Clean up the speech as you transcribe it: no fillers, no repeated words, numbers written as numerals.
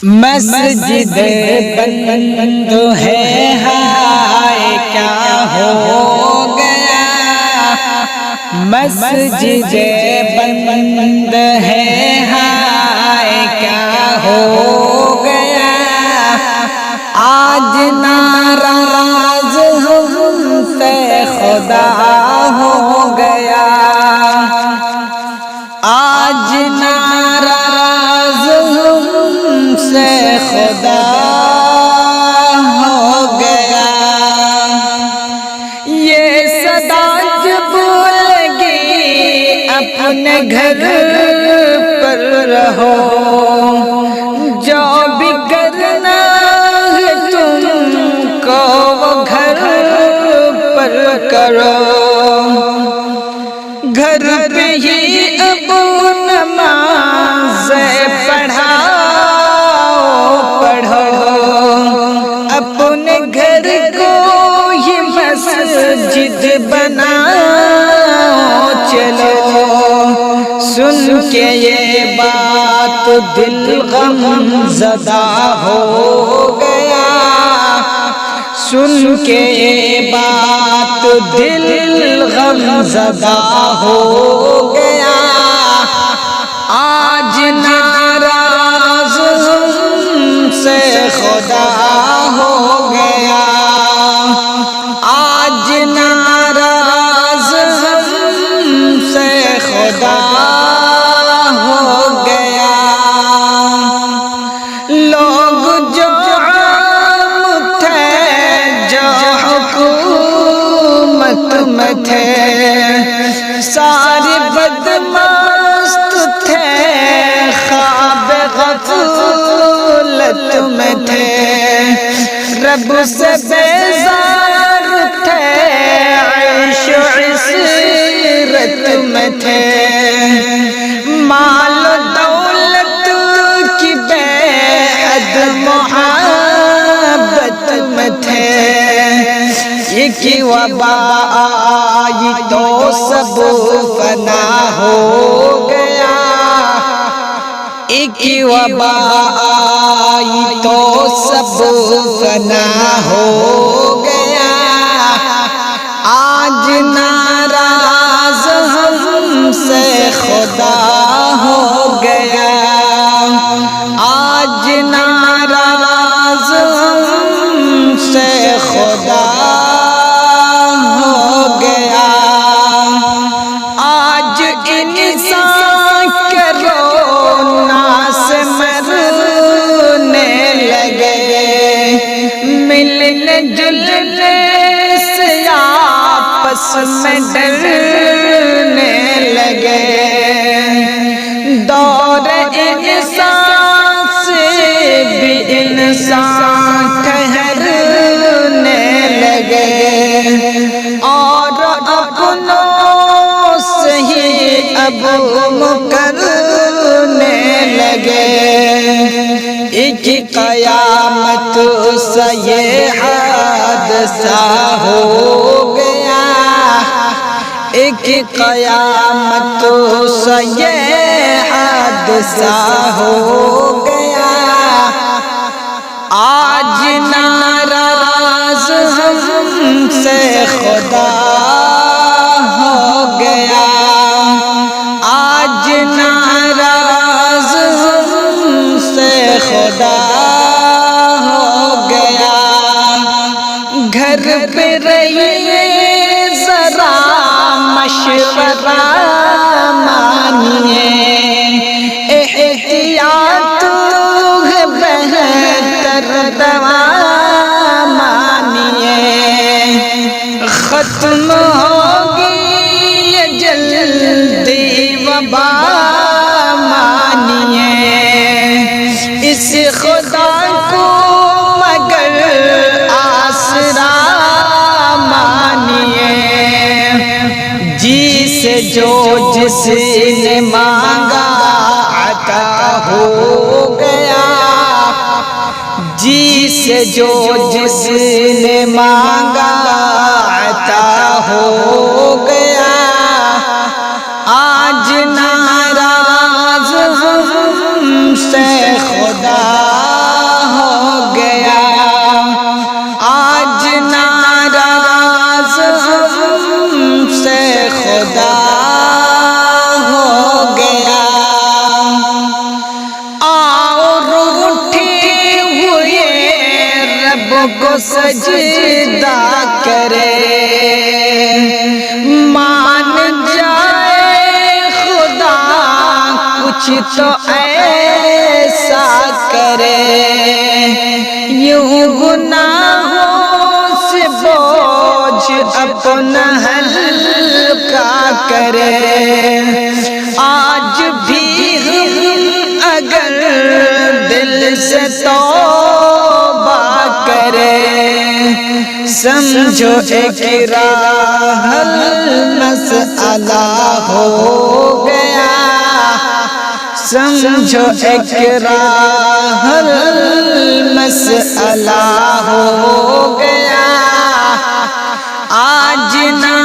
مسجد بند ہے ہائے کیا ہو گیا، مسجد بند ہے ہائے کیا ہو گیا، آج ناراض ہم سے خدا ہو گیا، آج ناراض ہم سے خدا ہو گیا۔ یہ صدا جب لگی اپنے گھر پر رہو، جو بھی کرنا ہے تم کو وہ گھر پر کرو، گھر پہ ہی اب نماز پڑھو، اپنے گھر کو ہی مسجد بناؤ چلو۔ سن کے یہ بات دل غم زدہ ہو گیا، سن کے یہ بات دل غم زدہ ہو گیا، آج ناراض ہم سے خدا ہو گیا، آج ناراض ہم سے خدا ہو گیا۔ لوگ جو عام تھے، جو حکومت میں تھے، سارے بدمست تھے، خواب غفلت میں تھے، رب سے بیزار تھے، عیش و عشرت میں تھے، مال و دولت کی بے حد محبت میں تھے، ایک وبا آئی تو سب فنا ہو گیا، ایک وبا آئی تو سب فنا ہو گیا، آج ناراض ہم سے خدا ہو گیا، آج ناراض ہم سے خدا ہو گیا، آج انسان کے رونا سے مرنے لگے، ملنے جلنے سے آپس میں ڈرنے لگے، دور انسان سے بھی انسان ٹھہرنے لگے، اور اپنوں سے ہی اب مکرنے لگے، ایک قیامت سے یہ حادثہ ہو گیا، ایک قیامت سے یہ حادثہ ہو گیا، آج ناراض ہم سے خدا ہو گیا، آج ناراض ہم سے خدا ہو گیا، گھر پہ رہیے ذرا مشورہ مانیے، احتیاط ہے بہتر دوا مانیے، ختم ہوگی یہ جلدی وبا مانیے، اس خدا کو مگر آسرا مانیے، جی سے جو جس نے مانگا عطا ہو گیا، جی سے جو جس نے مانگا عطا ہو گیا، آج ناراض ہم سے خدا سجدہ کرے، مان جائے خدا کچھ تو ایسا کرے، یوں گناہوں سے بوجھ اپنا ہلکا کرے۔ آج بھی ہم اگر دل سے توبہ کرے، سمجھو ایک راہ المسئلہ ہو گیا، سمجھو ایک راہ المسئلہ ہو گیا۔ آج نہ